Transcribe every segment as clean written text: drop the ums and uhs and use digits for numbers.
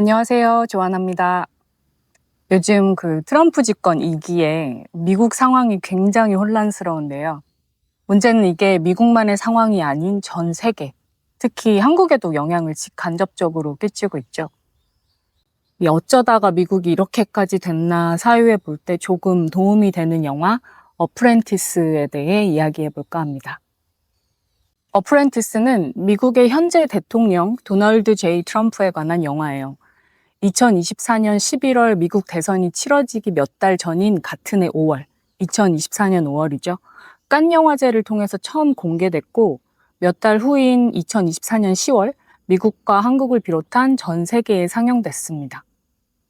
안녕하세요. 조아나입니다. 요즘 트럼프 집권 2기에 미국 상황이 굉장히 혼란스러운데요. 문제는 이게 미국만의 상황이 아닌 전 세계, 특히 한국에도 영향을 간접적으로 끼치고 있죠. 이 어쩌다가 미국이 이렇게까지 됐나 사유에 볼 때 조금 도움이 되는 영화 어프렌티스에 대해 이야기해 볼까 합니다. 어프렌티스는 미국의 현재 대통령 도널드 제이 트럼프에 관한 영화예요. 2024년 11월 미국 대선이 치러지기 몇 달 전인 같은 해 5월, 2024년 5월이죠. 칸 영화제를 통해서 처음 공개됐고 몇 달 후인 2024년 10월 미국과 한국을 비롯한 전 세계에 상영됐습니다.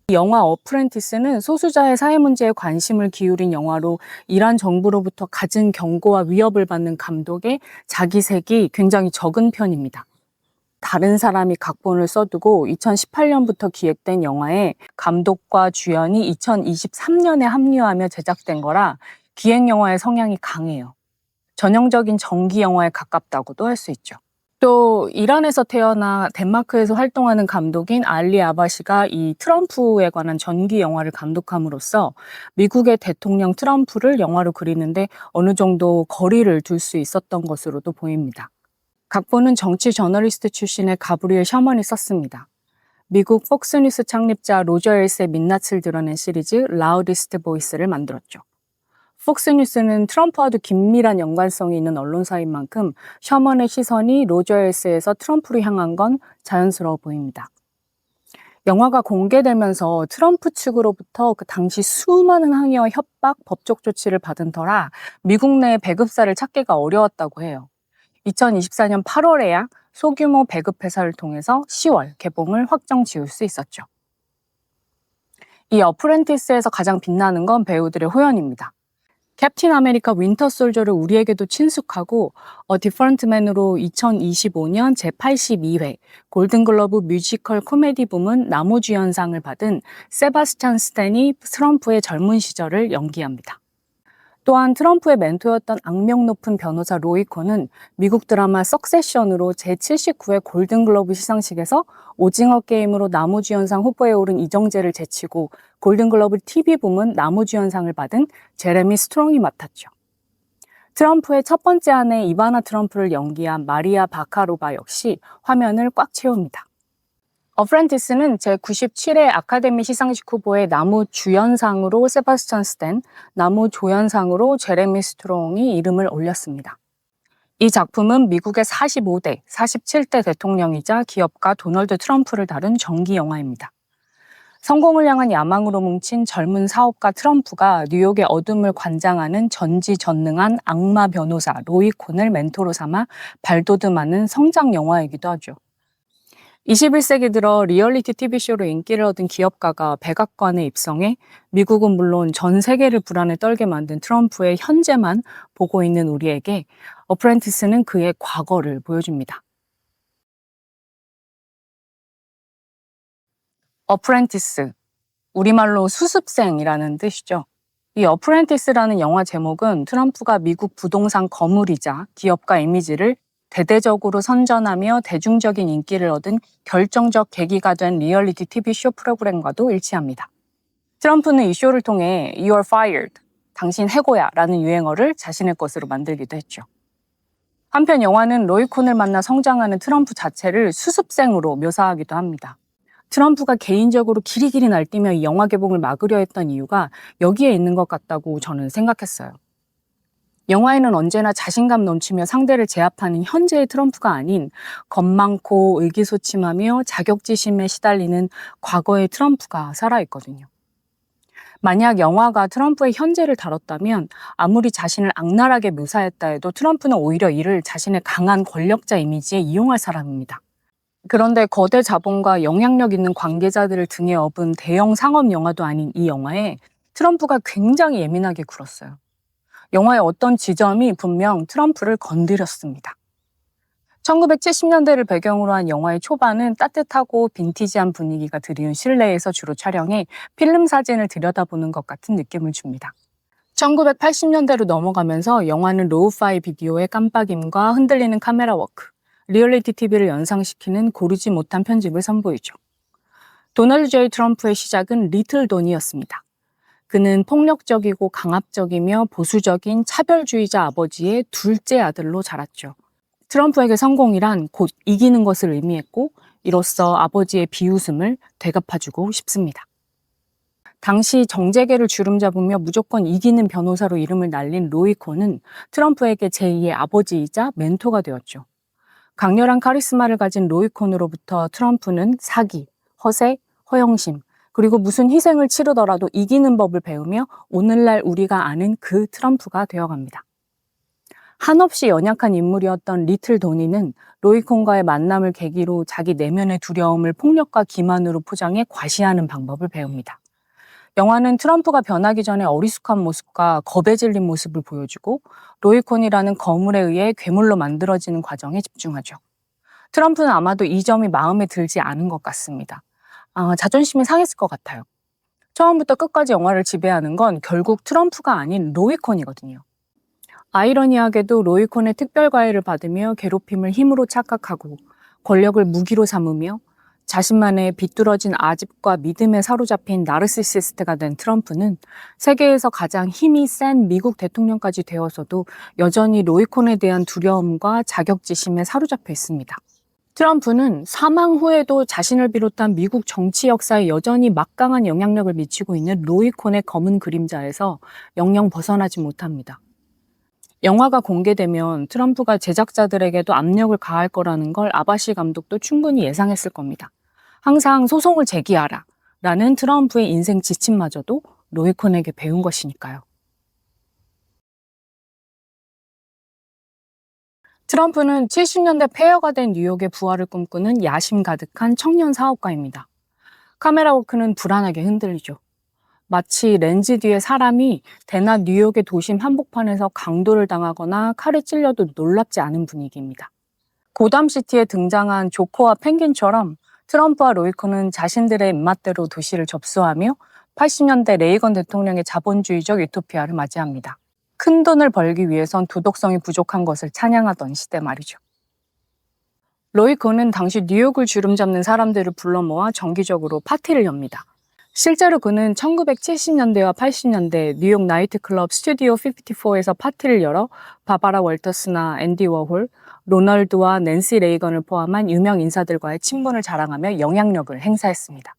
이 영화 어프렌티스는 소수자의 사회 문제에 관심을 기울인 영화로 이란 정부로부터 갖은 경고와 위협을 받는 감독의 자기색이 굉장히 적은 편입니다. 다른 사람이 각본을 써두고 2018년부터 기획된 영화에 감독과 주연이 2023년에 합류하며 제작된 거라 기획 영화의 성향이 강해요. 전형적인 정기 영화에 가깝다고도 할 수 있죠. 또 이란에서 태어나 덴마크에서 활동하는 감독인 알리 아바시가 이 트럼프에 관한 전기 영화를 감독함으로써 미국의 대통령 트럼프를 영화로 그리는데 어느 정도 거리를 둘 수 있었던 것으로도 보입니다. 각본은 정치 저널리스트 출신의 가브리엘 셔먼이 썼습니다. 미국 폭스뉴스 창립자 로저 엘스의 민낯을 드러낸 시리즈 라우디스트 보이스를 만들었죠. 폭스뉴스는 트럼프와도 긴밀한 연관성이 있는 언론사인 만큼 셔먼의 시선이 로저 엘스에서 트럼프를 향한 건 자연스러워 보입니다. 영화가 공개되면서 트럼프 측으로부터 그 당시 수많은 항의와 협박, 법적 조치를 받은 터라 미국 내 배급사를 찾기가 어려웠다고 해요. 2024년 8월에야 소규모 배급 회사를 통해서 10월 개봉을 확정 지을 수 있었죠. 이 어프렌티스에서 가장 빛나는 건 배우들의 호연입니다. 캡틴 아메리카 윈터 솔저를 우리에게도 친숙하고 디퍼런트맨으로 2025년 제82회 골든글러브 뮤지컬 코미디 부문 나무주연상을 받은 세바스찬 스탠이 트럼프의 젊은 시절을 연기합니다. 또한 트럼프의 멘토였던 악명 높은 변호사 로이 콘은 미국 드라마 석세션으로 제79회 골든글러브 시상식에서 오징어 게임으로 나무주연상 후보에 오른 이정재를 제치고 골든글러브 TV 부문 나무주연상을 받은 제레미 스트롱이 맡았죠. 트럼프의 첫 번째 아내 이바나 트럼프를 연기한 마리아 바카로바 역시 화면을 꽉 채웁니다. 어프렌티스는 제97회 아카데미 시상식 후보에 나무주연상으로 세바스찬 스탠, 나무조연상으로 제레미 스트롱이 이름을 올렸습니다. 이 작품은 미국의 45대, 47대 대통령이자 기업가 도널드 트럼프를 다룬 정기 영화입니다. 성공을 향한 야망으로 뭉친 젊은 사업가 트럼프가 뉴욕의 어둠을 관장하는 전지전능한 악마 변호사 로이 콘을 멘토로 삼아 발돋움하는 성장 영화이기도 하죠. 21세기 들어 리얼리티 TV쇼로 인기를 얻은 기업가가 백악관에 입성해 미국은 물론 전 세계를 불안에 떨게 만든 트럼프의 현재만 보고 있는 우리에게 어프렌티스는 그의 과거를 보여줍니다. 어프렌티스, 우리말로 수습생이라는 뜻이죠. 이 어프렌티스라는 영화 제목은 트럼프가 미국 부동산 거물이자 기업가 이미지를 대대적으로 선전하며 대중적인 인기를 얻은 결정적 계기가 된 리얼리티 TV 쇼 프로그램과도 일치합니다. 트럼프는 이 쇼를 통해 "You're fired", 당신 해고야 라는 유행어를 자신의 것으로 만들기도 했죠. 한편 영화는 로이 콘을 만나 성장하는 트럼프 자체를 수습생으로 묘사하기도 합니다. 트럼프가 개인적으로 길이길이 날뛰며 이 영화 개봉을 막으려 했던 이유가 여기에 있는 것 같다고 저는 생각했어요. 영화에는 언제나 자신감 넘치며 상대를 제압하는 현재의 트럼프가 아닌 겁 많고 의기소침하며 자격지심에 시달리는 과거의 트럼프가 살아있거든요. 만약 영화가 트럼프의 현재를 다뤘다면 아무리 자신을 악랄하게 묘사했다 해도 트럼프는 오히려 이를 자신의 강한 권력자 이미지에 이용할 사람입니다. 그런데 거대 자본과 영향력 있는 관계자들을 등에 업은 대형 상업 영화도 아닌 이 영화에 트럼프가 굉장히 예민하게 굴었어요. 영화의 어떤 지점이 분명 트럼프를 건드렸습니다. 1970년대를 배경으로 한 영화의 초반은 따뜻하고 빈티지한 분위기가 드리운 실내에서 주로 촬영해 필름 사진을 들여다보는 것 같은 느낌을 줍니다. 1980년대로 넘어가면서 영화는 로우파이 비디오의 깜빡임과 흔들리는 카메라 워크, 리얼리티 TV를 연상시키는 고르지 못한 편집을 선보이죠. 도널드 J. 트럼프의 시작은 리틀 돈이었습니다. 그는 폭력적이고 강압적이며 보수적인 차별주의자 아버지의 둘째 아들로 자랐죠. 트럼프에게 성공이란 곧 이기는 것을 의미했고, 이로써 아버지의 비웃음을 되갚아주고 싶습니다. 당시 정재계를 주름잡으며 무조건 이기는 변호사로 이름을 날린 로이 콘은 트럼프에게 제2의 아버지이자 멘토가 되었죠. 강렬한 카리스마를 가진 로이 콘으로부터 트럼프는 사기, 허세, 허영심, 그리고 무슨 희생을 치르더라도 이기는 법을 배우며 오늘날 우리가 아는 그 트럼프가 되어갑니다. 한없이 연약한 인물이었던 리틀 도니는 로이 콘과의 만남을 계기로 자기 내면의 두려움을 폭력과 기만으로 포장해 과시하는 방법을 배웁니다. 영화는 트럼프가 변하기 전에 어리숙한 모습과 겁에 질린 모습을 보여주고 로이 콘이라는 거물에 의해 괴물로 만들어지는 과정에 집중하죠. 트럼프는 아마도 이 점이 마음에 들지 않은 것 같습니다. 자존심이 상했을 것 같아요. 처음부터 끝까지 영화를 지배하는 건 결국 트럼프가 아닌 로이 콘이거든요. 아이러니하게도 로이 콘의 특별 과외를 받으며 괴롭힘을 힘으로 착각하고 권력을 무기로 삼으며 자신만의 비뚤어진 아집과 믿음에 사로잡힌 나르시시스트가 된 트럼프는 세계에서 가장 힘이 센 미국 대통령까지 되어서도 여전히 로이 콘에 대한 두려움과 자격지심에 사로잡혀 있습니다. 트럼프는 사망 후에도 자신을 비롯한 미국 정치 역사에 여전히 막강한 영향력을 미치고 있는 로이 콘의 검은 그림자에서 영영 벗어나지 못합니다. 영화가 공개되면 트럼프가 제작자들에게도 압력을 가할 거라는 걸 아바시 감독도 충분히 예상했을 겁니다. 항상 소송을 제기하라 라는 트럼프의 인생 지침마저도 로이 콘에게 배운 것이니까요. 트럼프는 70년대 폐허가 된 뉴욕의 부활을 꿈꾸는 야심 가득한 청년 사업가입니다. 카메라 워크는 불안하게 흔들리죠. 마치 렌즈 뒤에 사람이 대낮 뉴욕의 도심 한복판에서 강도를 당하거나 칼에 찔려도 놀랍지 않은 분위기입니다. 고담시티에 등장한 조커와 펭귄처럼 트럼프와 로이 콘은 자신들의 입맛대로 도시를 접수하며 80년대 레이건 대통령의 자본주의적 유토피아를 맞이합니다. 큰 돈을 벌기 위해선 도덕성이 부족한 것을 찬양하던 시대 말이죠. 로이 콘은 당시 뉴욕을 주름잡는 사람들을 불러 모아 정기적으로 파티를 엽니다. 실제로 그는 1970년대와 80년대 뉴욕 나이트클럽 스튜디오 54에서 파티를 열어 바바라 월터스나 앤디 워홀, 로널드와 낸시 레이건을 포함한 유명 인사들과의 친분을 자랑하며 영향력을 행사했습니다.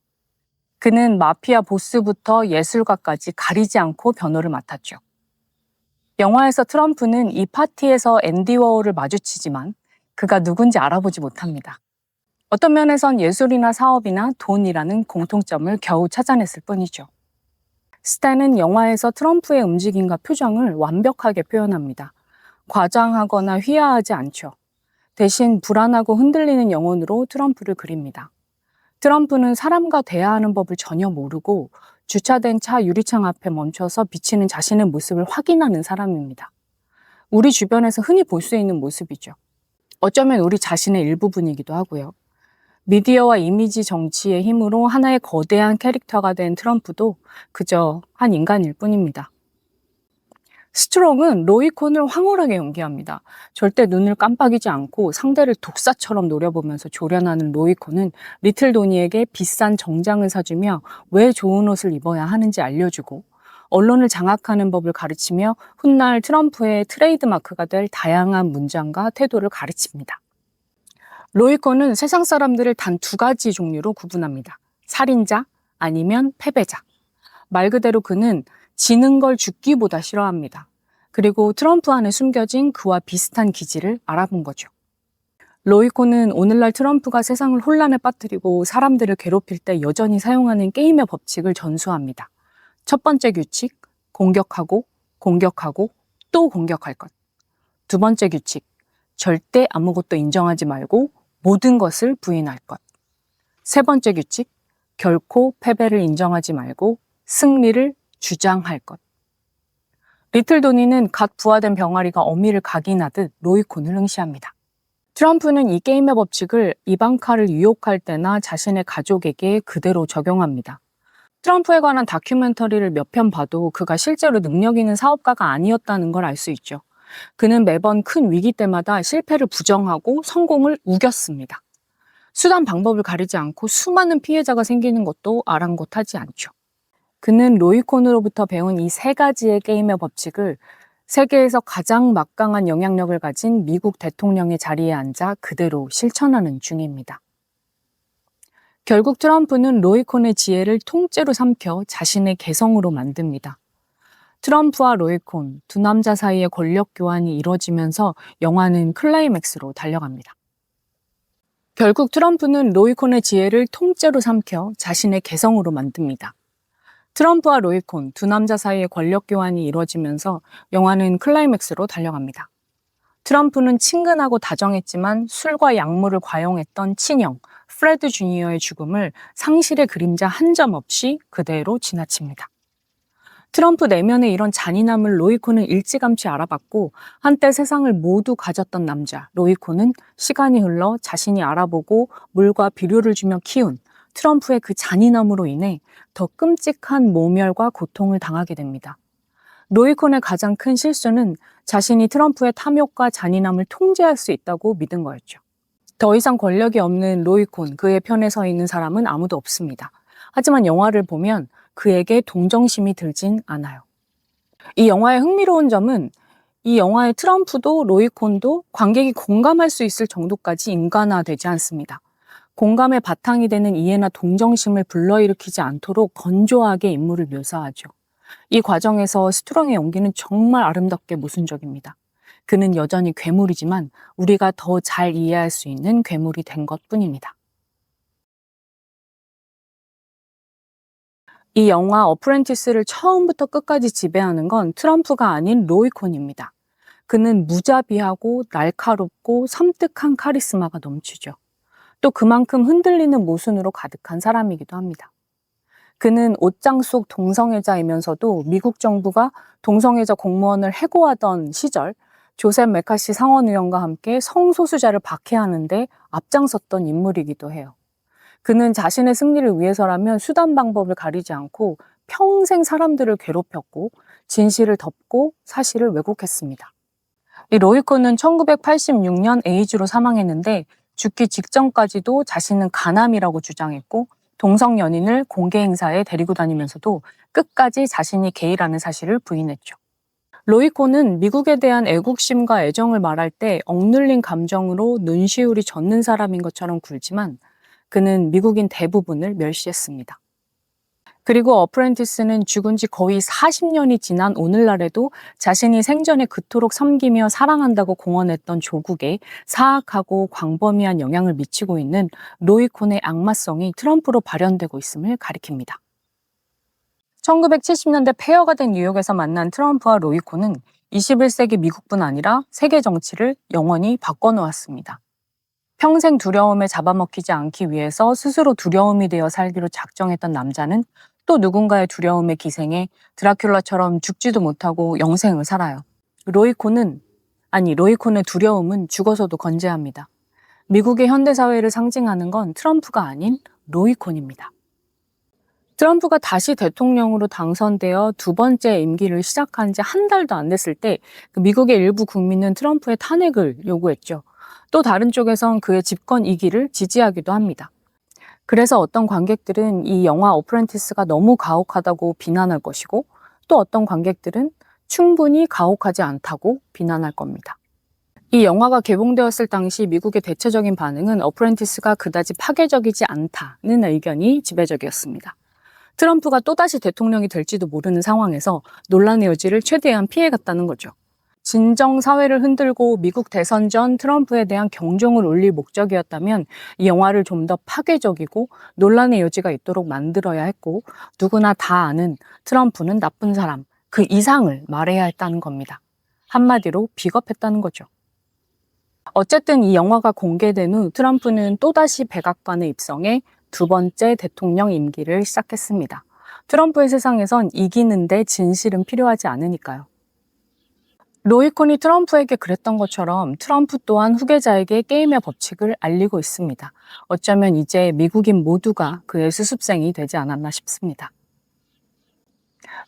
그는 마피아 보스부터 예술가까지 가리지 않고 변호를 맡았죠. 영화에서 트럼프는 이 파티에서 앤디 워홀을 마주치지만 그가 누군지 알아보지 못합니다. 어떤 면에선 예술이나 사업이나 돈이라는 공통점을 겨우 찾아냈을 뿐이죠. 스탠은 영화에서 트럼프의 움직임과 표정을 완벽하게 표현합니다. 과장하거나 휘하하지 않죠. 대신 불안하고 흔들리는 영혼으로 트럼프를 그립니다. 트럼프는 사람과 대화하는 법을 전혀 모르고 주차된 차 유리창 앞에 멈춰서 비치는 자신의 모습을 확인하는 사람입니다. 우리 주변에서 흔히 볼 수 있는 모습이죠. 어쩌면 우리 자신의 일부분이기도 하고요. 미디어와 이미지 정치의 힘으로 하나의 거대한 캐릭터가 된 트럼프도 그저 한 인간일 뿐입니다. 스트롱은 로이 콘을 황홀하게 연기합니다. 절대 눈을 깜빡이지 않고 상대를 독사처럼 노려보면서 조련하는 로이 콘은 리틀 도니에게 비싼 정장을 사주며 왜 좋은 옷을 입어야 하는지 알려주고 언론을 장악하는 법을 가르치며 훗날 트럼프의 트레이드마크가 될 다양한 문장과 태도를 가르칩니다. 로이 콘은 세상 사람들을 단 두 가지 종류로 구분합니다. 살인자 아니면 패배자. 말 그대로 그는 지는 걸 죽기보다 싫어합니다. 그리고 트럼프 안에 숨겨진 그와 비슷한 기질을 알아본 거죠. 로이 콘은 오늘날 트럼프가 세상을 혼란에 빠뜨리고 사람들을 괴롭힐 때 여전히 사용하는 게임의 법칙을 전수합니다. 첫 번째 규칙, 공격하고 또 공격할 것. 두 번째 규칙, 절대 아무것도 인정하지 말고 모든 것을 부인할 것. 세 번째 규칙, 결코 패배를 인정하지 말고 승리를 주장할 것. 리틀 도니는 갓 부화된 병아리가 어미를 각인하듯 로이 콘을 응시합니다. 트럼프는 이 게임의 법칙을 이방카를 유혹할 때나 자신의 가족에게 그대로 적용합니다. 트럼프에 관한 다큐멘터리를 몇 편 봐도 그가 실제로 능력 있는 사업가가 아니었다는 걸 알 수 있죠. 그는 매번 큰 위기 때마다 실패를 부정하고 성공을 우겼습니다. 수단 방법을 가리지 않고 수많은 피해자가 생기는 것도 아랑곳하지 않죠. 그는 로이콘으로부터 배운 이 세 가지의 게임의 법칙을 세계에서 가장 막강한 영향력을 가진 미국 대통령의 자리에 앉아 그대로 실천하는 중입니다. 결국 트럼프는 로이콘의 지혜를 통째로 삼켜 자신의 개성으로 만듭니다. 트럼프와 로이콘, 두 남자 사이의 권력 교환이 이뤄지면서 영화는 클라이맥스로 달려갑니다. 결국 트럼프는 로이콘의 지혜를 통째로 삼켜 자신의 개성으로 만듭니다. 트럼프와 로이콘, 두 남자 사이의 권력 교환이 이루어지면서 영화는 클라이맥스로 달려갑니다. 트럼프는 친근하고 다정했지만 술과 약물을 과용했던 친형, 프레드 주니어의 죽음을 상실의 그림자 한 점 없이 그대로 지나칩니다. 트럼프 내면의 이런 잔인함을 로이콘은 일찌감치 알아봤고 한때 세상을 모두 가졌던 남자 로이콘은 시간이 흘러 자신이 알아보고 물과 비료를 주며 키운 트럼프의 그 잔인함으로 인해 더 끔찍한 모멸과 고통을 당하게 됩니다. 로이콘의 가장 큰 실수는 자신이 트럼프의 탐욕과 잔인함을 통제할 수 있다고 믿은 거였죠. 더 이상 권력이 없는 로이콘, 그의 편에 서 있는 사람은 아무도 없습니다. 하지만 영화를 보면 그에게 동정심이 들진 않아요. 이 영화의 흥미로운 점은 이 영화의 트럼프도 로이콘도 관객이 공감할 수 있을 정도까지 인간화되지 않습니다. 공감의 바탕이 되는 이해나 동정심을 불러일으키지 않도록 건조하게 인물을 묘사하죠. 이 과정에서 스트롱의 연기는 정말 아름답게 모순적입니다. 그는 여전히 괴물이지만 우리가 더 잘 이해할 수 있는 괴물이 된 것뿐입니다. 이 영화 어프렌티스를 처음부터 끝까지 지배하는 건 트럼프가 아닌 로이콘입니다. 그는 무자비하고 날카롭고 섬뜩한 카리스마가 넘치죠. 또 그만큼 흔들리는 모순으로 가득한 사람이기도 합니다. 그는 옷장 속 동성애자이면서도 미국 정부가 동성애자 공무원을 해고하던 시절 조셉 메카시 상원의원과 함께 성소수자를 박해하는 데 앞장섰던 인물이기도 해요. 그는 자신의 승리를 위해서라면 수단 방법을 가리지 않고 평생 사람들을 괴롭혔고 진실을 덮고 사실을 왜곡했습니다. 이 로이콘은 1986년 에이즈로 사망했는데 죽기 직전까지도 자신은 간암이라고 주장했고 동성 연인을 공개 행사에 데리고 다니면서도 끝까지 자신이 게이라는 사실을 부인했죠. 로이콘은 미국에 대한 애국심과 애정을 말할 때 억눌린 감정으로 눈시울이 젖는 사람인 것처럼 굴지만 그는 미국인 대부분을 멸시했습니다. 그리고 어프렌티스는 죽은 지 거의 40년이 지난 오늘날에도 자신이 생전에 그토록 섬기며 사랑한다고 공언했던 조국에 사악하고 광범위한 영향을 미치고 있는 로이콘의 악마성이 트럼프로 발현되고 있음을 가리킵니다. 1970년대 폐허가 된 뉴욕에서 만난 트럼프와 로이콘은 21세기 미국뿐 아니라 세계 정치를 영원히 바꿔놓았습니다. 평생 두려움에 잡아먹히지 않기 위해서 스스로 두려움이 되어 살기로 작정했던 남자는 또 누군가의 두려움에 기생해 드라큘라처럼 죽지도 못하고 영생을 살아요. 로이콘의 두려움은 죽어서도 건재합니다. 미국의 현대사회를 상징하는 건 트럼프가 아닌 로이콘입니다. 트럼프가 다시 대통령으로 당선되어 두 번째 임기를 시작한 지 한 달도 안 됐을 때 미국의 일부 국민은 트럼프의 탄핵을 요구했죠. 또 다른 쪽에선 그의 집권 2기를 지지하기도 합니다. 그래서 어떤 관객들은 이 영화 어프렌티스가 너무 가혹하다고 비난할 것이고 또 어떤 관객들은 충분히 가혹하지 않다고 비난할 겁니다. 이 영화가 개봉되었을 당시 미국의 대체적인 반응은 어프렌티스가 그다지 파괴적이지 않다는 의견이 지배적이었습니다. 트럼프가 또다시 대통령이 될지도 모르는 상황에서 논란의 여지를 최대한 피해갔다는 거죠. 진정 사회를 흔들고 미국 대선 전 트럼프에 대한 경종을 울릴 목적이었다면 이 영화를 좀 더 파괴적이고 논란의 여지가 있도록 만들어야 했고 누구나 다 아는 트럼프는 나쁜 사람, 그 이상을 말해야 했다는 겁니다. 한마디로 비겁했다는 거죠. 어쨌든 이 영화가 공개된 후 트럼프는 또다시 백악관에 입성해 두 번째 대통령 임기를 시작했습니다. 트럼프의 세상에선 이기는데 진실은 필요하지 않으니까요. 로이콘이 트럼프에게 그랬던 것처럼 트럼프 또한 후계자에게 게임의 법칙을 알리고 있습니다. 어쩌면 이제 미국인 모두가 그의 수습생이 되지 않았나 싶습니다.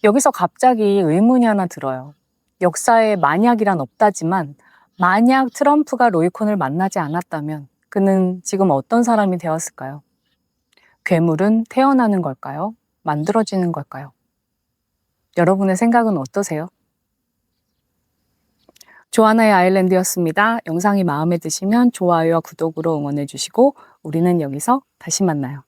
여기서 갑자기 의문이 하나 들어요. 역사에 만약이란 없다지만 만약 트럼프가 로이콘을 만나지 않았다면 그는 지금 어떤 사람이 되었을까요? 괴물은 태어나는 걸까요? 만들어지는 걸까요? 여러분의 생각은 어떠세요? 조하나의 아일랜드였습니다. 영상이 마음에 드시면 좋아요와 구독으로 응원해 주시고 우리는 여기서 다시 만나요.